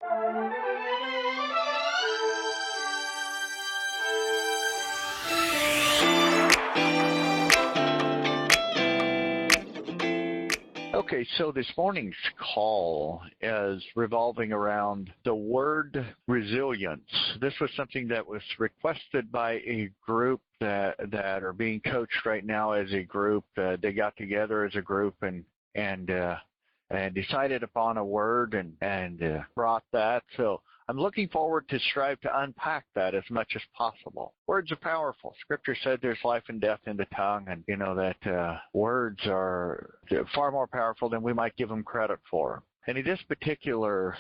Okay, so this morning's call is revolving around the word resilience. This was something that was requested by a group that are being coached right now as a group. They got together as a group and decided upon a word and brought that. So I'm looking forward to strive to unpack that as much as possible. Words are powerful. Scripture said there's life and death in the tongue, and you know that words are far more powerful than we might give them credit for. And in this particular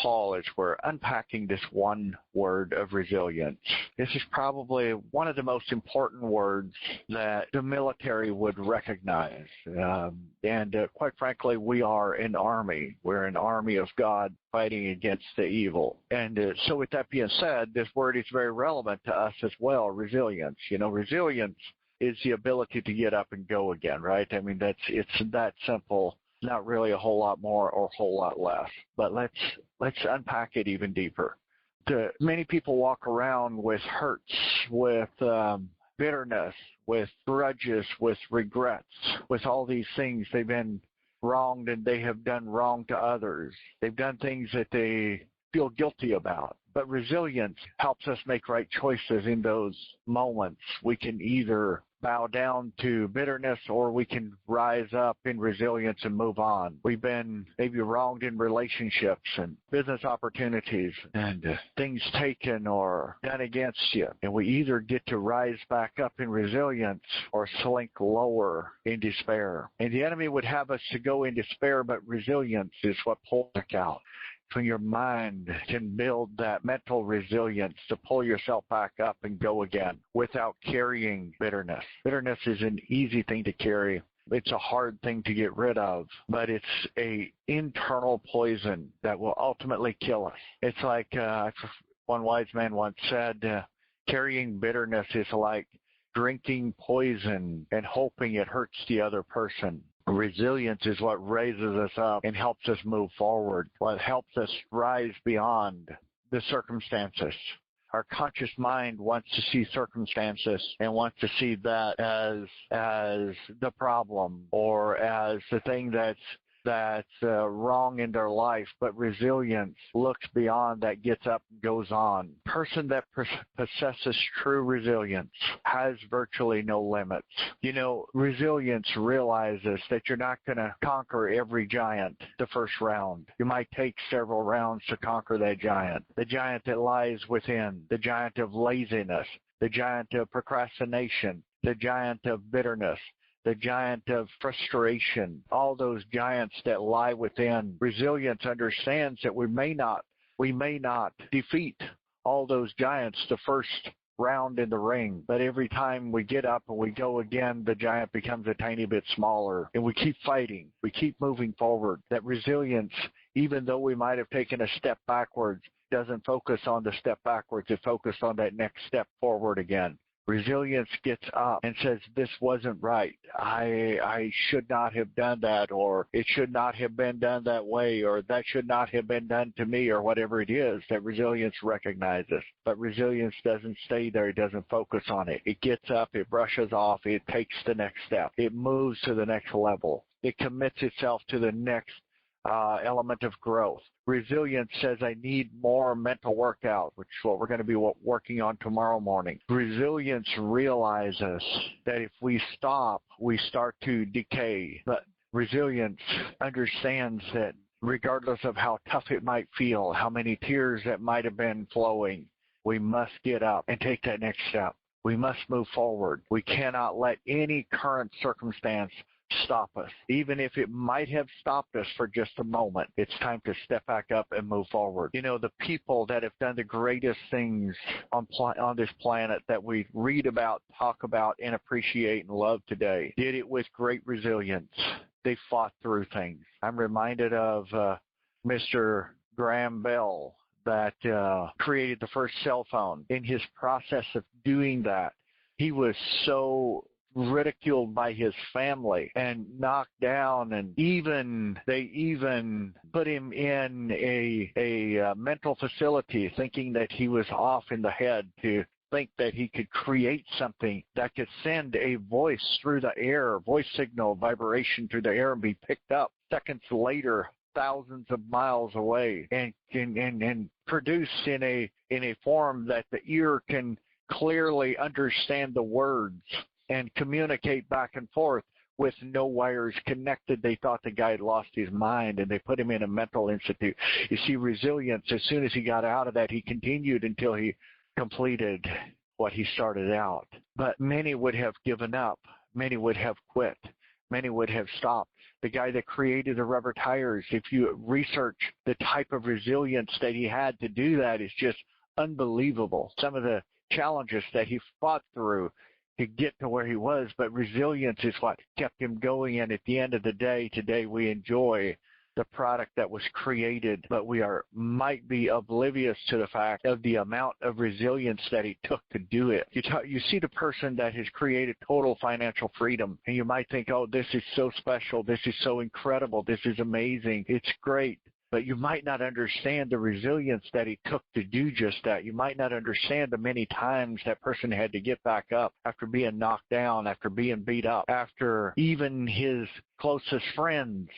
call is we're unpacking this one word of resilience. This is probably one of the most important words that the military would recognize. And quite frankly, we are an army. We're an army of God fighting against the evil. And so with that being said, this word is very relevant to us as well, resilience. You know, resilience is the ability to get up and go again, right? I mean, it's that simple. Not really a whole lot more or a whole lot less, but let's unpack it even deeper. Many people walk around with hurts, with bitterness, with grudges, with regrets, with all these things. They've been wronged and they have done wrong to others. They've done things that they feel guilty about. But resilience helps us make right choices in those moments. We can either bow down to bitterness or we can rise up in resilience and move on. We've been maybe wronged in relationships and business opportunities and things taken or done against you. And we either get to rise back up in resilience or slink lower in despair. And the enemy would have us to go in despair, but resilience is what pulls us out. When your mind can build that mental resilience to pull yourself back up and go again without carrying bitterness. Bitterness is an easy thing to carry. It's a hard thing to get rid of, but it's a internal poison that will ultimately kill us. It's like one wise man once said, carrying bitterness is like drinking poison and hoping it hurts the other person. Resilience is what raises us up and helps us move forward, what helps us rise beyond the circumstances. Our conscious mind wants to see circumstances and wants to see that as the problem or as the thing that's wrong in their life, but resilience looks beyond that, gets up and goes on. Person that possesses true resilience has virtually no limits. You know, resilience realizes that you're not going to conquer every giant the first round. You might take several rounds to conquer that giant. The giant that lies within, the giant of laziness, the giant of procrastination, the giant of bitterness, the giant of frustration, all those giants that lie within. Resilience understands that we may not defeat all those giants the first round in the ring, but every time we get up and we go again, the giant becomes a tiny bit smaller, and we keep fighting. We keep moving forward. That resilience, even though we might have taken a step backwards, doesn't focus on the step backwards. It focuses on that next step forward again. Resilience gets up and says, this wasn't right. I should not have done that, or it should not have been done that way, or that should not have been done to me, or whatever it is that resilience recognizes. But resilience doesn't stay there. It doesn't focus on it. It gets up, it brushes off, it takes the next step. It moves to the next level. It commits itself to the next element of growth. Resilience says, I need more mental workout, which is what we're going to be working on tomorrow morning. Resilience realizes that if we stop, we start to decay. But resilience understands that regardless of how tough it might feel, how many tears that might have been flowing, we must get up and take that next step. We must move forward. We cannot let any current circumstance stop us. Even if it might have stopped us for just a moment, it's time to step back up and move forward. You know, the people that have done the greatest things on this planet that we read about, talk about, and appreciate and love today did it with great resilience. They fought through things. I'm reminded of Mr. Graham Bell that created the first cell phone. In his process of doing that, he was so ridiculed by his family and knocked down, and they even put him in a mental facility, thinking that he was off in the head, to think that he could create something that could send a voice through the air, voice signal, vibration through the air, and be picked up seconds later, thousands of miles away, and produced in a form that the ear can clearly understand the words and communicate back and forth with no wires connected. They thought the guy had lost his mind, and they put him in a mental institute. You see, resilience, as soon as he got out of that, he continued until he completed what he started out. But many would have given up. Many would have quit. Many would have stopped. The guy that created the rubber tires, if you research the type of resilience that he had to do that, is just unbelievable. Some of the challenges that he fought through to get to where he was, but resilience is what kept him going. And at the end of the day, today we enjoy the product that was created, but we might be oblivious to the fact of the amount of resilience that he took to do it. You see the person that has created total financial freedom, and you might think, oh, this is so special, this is so incredible, this is amazing, it's great. But you might not understand the resilience that he took to do just that. You might not understand the many times that person had to get back up after being knocked down, after being beat up, after even his closest friends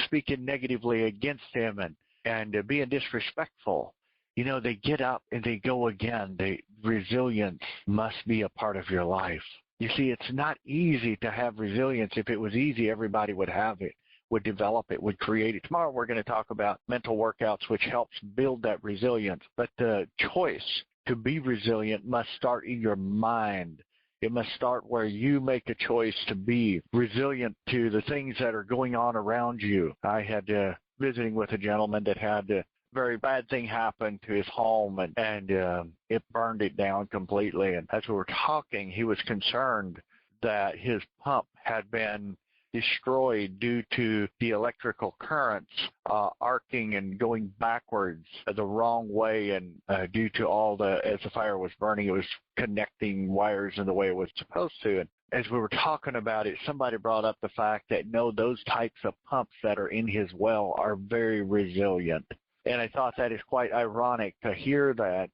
speaking negatively against him and being disrespectful. You know, they get up and they go again. Resilience must be a part of your life. You see, it's not easy to have resilience. If it was easy, everybody would have it, would develop it, would create it. Tomorrow we're going to talk about mental workouts, which helps build that resilience. But the choice to be resilient must start in your mind. It must start where you make a choice to be resilient to the things that are going on around you. I had visiting with a gentleman that had a very bad thing happen to his home, and it burned it down completely. And as we were talking, he was concerned that his pump had been destroyed due to the electrical currents arcing and going backwards the wrong way, and due to as the fire was burning, it was connecting wires in the way it was supposed to. And as we were talking about it, somebody brought up the fact that no, those types of pumps that are in his well are very resilient. And I thought that is quite ironic to hear that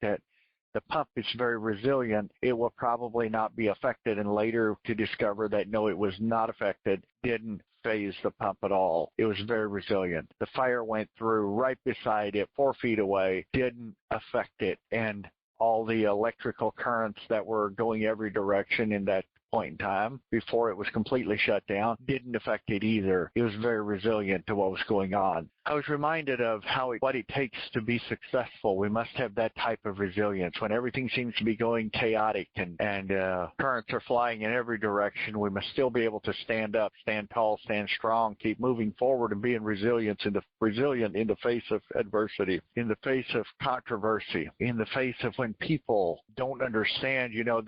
the pump is very resilient. It will probably not be affected, and later to discover that no, it was not affected, didn't phase the pump at all. It was very resilient. The fire went through right beside it, 4 feet away, didn't affect it, and all the electrical currents that were going every direction in that point in time before it was completely shut down didn't affect it either. It was very resilient to what was going on. I was reminded of what it takes to be successful. We must have that type of resilience. When everything seems to be going chaotic and currents are flying in every direction, we must still be able to stand up, stand tall, stand strong, keep moving forward, and being resilient in the face of adversity, in the face of controversy, in the face of when people don't understand. You know,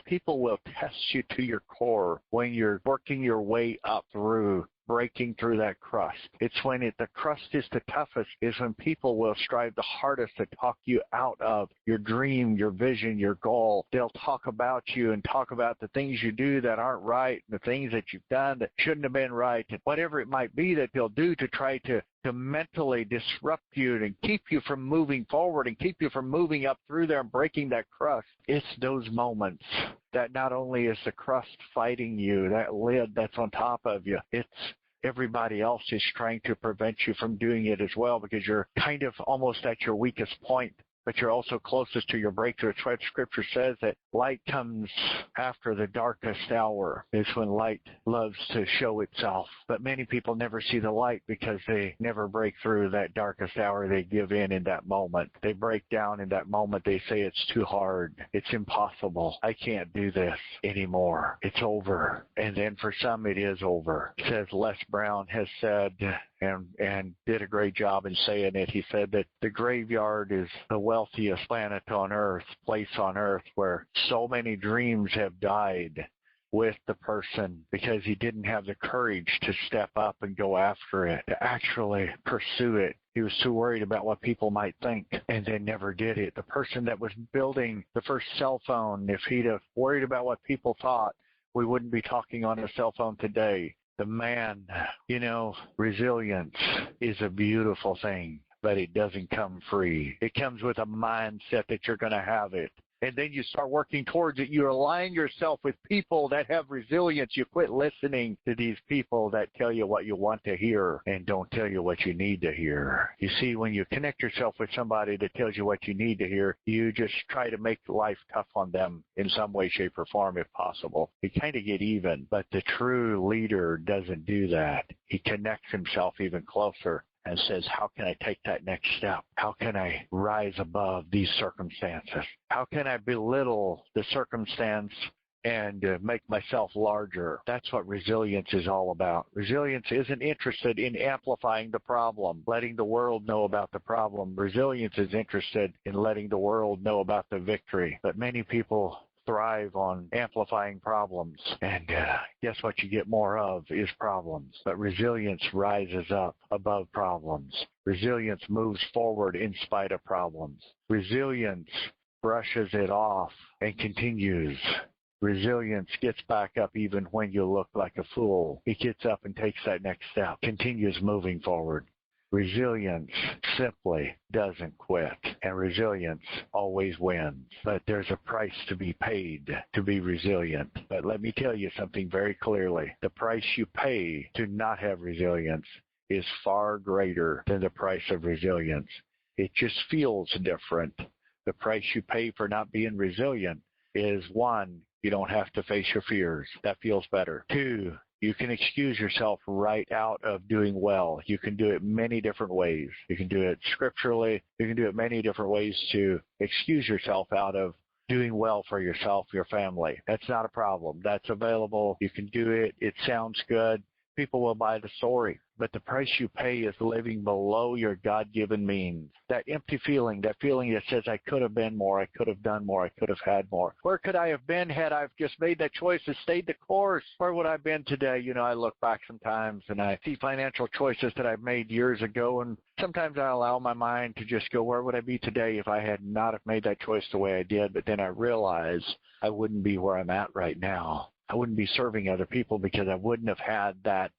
people will test you to your core when you're working your way up through, breaking through that crust. It's when the crust is the toughest, is when people will strive the hardest to talk you out of your dream, your vision, your goal. They'll talk about you and talk about the things you do that aren't right, the things that you've done that shouldn't have been right, and whatever it might be that they'll do to try to mentally disrupt you and keep you from moving forward and keep you from moving up through there and breaking that crust. It's those moments that not only is the crust fighting you, that lid that's on top of you, it's everybody else is trying to prevent you from doing it as well, because you're kind of almost at your weakest point, but you're also closest to your breakthrough. It's what Scripture says, that light comes after the darkest hour. It's when light loves to show itself. But many people never see the light because they never break through that darkest hour. They give in that moment. They break down in that moment. They say it's too hard. It's impossible. I can't do this anymore. It's over. And then for some it is over. It says Les Brown has said, and did a great job in saying it. He said that the graveyard is the wealthiest place on earth, where so many dreams have died with the person because he didn't have the courage to step up and go after it, to actually pursue it. He was too worried about what people might think, and then never did it. The person that was building the first cell phone, if he'd have worried about what people thought, we wouldn't be talking on a cell phone today. The man, resilience is a beautiful thing, but it doesn't come free. It comes with a mindset that you're going to have it. And then you start working towards it. You align yourself with people that have resilience. You quit listening to these people that tell you what you want to hear and don't tell you what you need to hear. You see, when you connect yourself with somebody that tells you what you need to hear, you just try to make life tough on them in some way, shape, or form if possible. You kind of get even, but the true leader doesn't do that. He connects himself even closer and says, how can I take that next step? How can I rise above these circumstances? How can I belittle the circumstance and make myself larger? That's what resilience is all about. Resilience isn't interested in amplifying the problem, letting the world know about the problem. Resilience is interested in letting the world know about the victory. But many people thrive on amplifying problems. And guess what you get more of is problems. But resilience rises up above problems. Resilience moves forward in spite of problems. Resilience brushes it off and continues. Resilience gets back up even when you look like a fool. It gets up and takes that next step, continues moving forward. Resilience simply doesn't quit, and resilience always wins. But there's a price to be paid to be resilient. But let me tell you something very clearly. The price you pay to not have resilience is far greater than the price of resilience. It just feels different. The price you pay for not being resilient is, one, you don't have to face your fears. That feels better. Two, you can excuse yourself right out of doing well. You can do it many different ways. You can do it scripturally. You can do it many different ways to excuse yourself out of doing well for yourself, your family. That's not a problem. That's available. You can do it. It sounds good. People will buy the story. But the price you pay is living below your God-given means. That empty feeling, that feeling that says, I could have been more, I could have done more, I could have had more. Where could I have been had I just made that choice and stayed the course? Where would I have been today? I look back sometimes and I see financial choices that I made years ago, and sometimes I allow my mind to just go, where would I be today if I had not have made that choice the way I did? But then I realize I wouldn't be where I'm at right now. I wouldn't be serving other people because I wouldn't have had that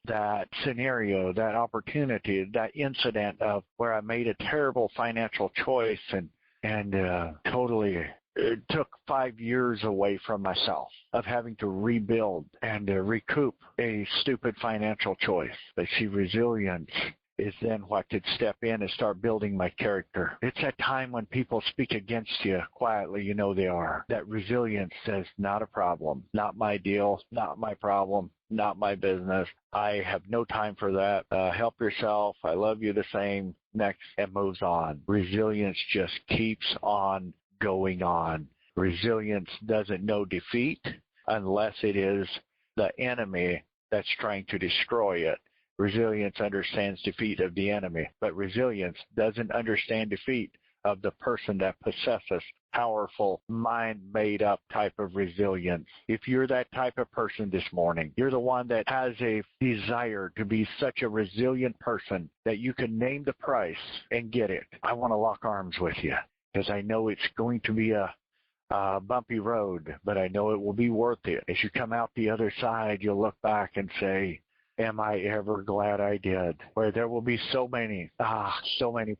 scenario, that opportunity, that incident of where I made a terrible financial choice and totally it took 5 years away from myself of having to rebuild and recoup a stupid financial choice. But see, resilience is then what could step in and start building my character. It's that time when people speak against you quietly, you know they are. That resilience says, not a problem, not my deal, not my problem, not my business. I have no time for that. Help yourself. I love you the same. Next, and moves on. Resilience just keeps on going on. Resilience doesn't know defeat unless it is the enemy that's trying to destroy it. Resilience understands defeat of the enemy, but resilience doesn't understand defeat of the person that possesses powerful, mind-made-up type of resilience. If you're that type of person this morning, you're the one that has a desire to be such a resilient person that you can name the price and get it. I want to lock arms with you because I know it's going to be a bumpy road, but I know it will be worth it. As you come out the other side, you'll look back and say, am I ever glad I did? Where there will be so many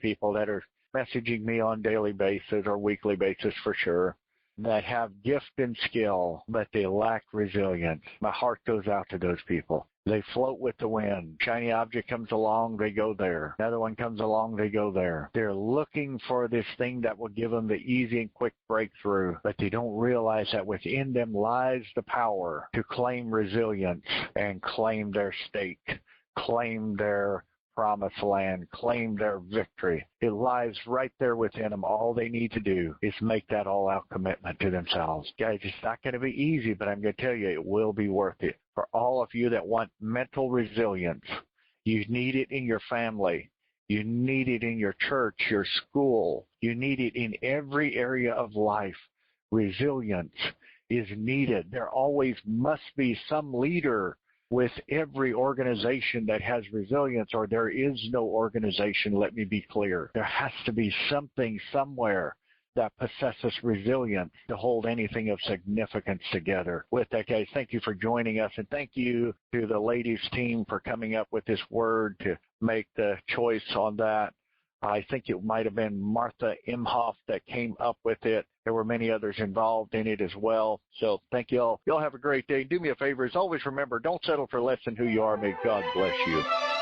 people that are messaging me on daily basis or weekly basis for sure, that have gift and skill, but they lack resilience. My heart goes out to those people. They float with the wind. Shiny object comes along, they go there. Another one comes along, they go there. They're looking for this thing that will give them the easy and quick breakthrough, but they don't realize that within them lies the power to claim resilience and claim their stake, claim their promised land, claim their victory. It lies right there within them. All they need to do is make that all-out commitment to themselves. Guys, it's not going to be easy, but I'm going to tell you, it will be worth it. For all of you that want mental resilience, you need it in your family. You need it in your church, your school. You need it in every area of life. Resilience is needed. There always must be some leader with every organization that has resilience, or there is no organization, let me be clear. There has to be something somewhere that possesses resilience to hold anything of significance together. With that, guys, thank you for joining us, and thank you to the ladies team for coming up with this word to make the choice on that. I think it might have been Martha Imhoff that came up with it. There were many others involved in it as well. So thank you all. Y'all have a great day. Do me a favor. As always, remember, don't settle for less than who you are. May God bless you.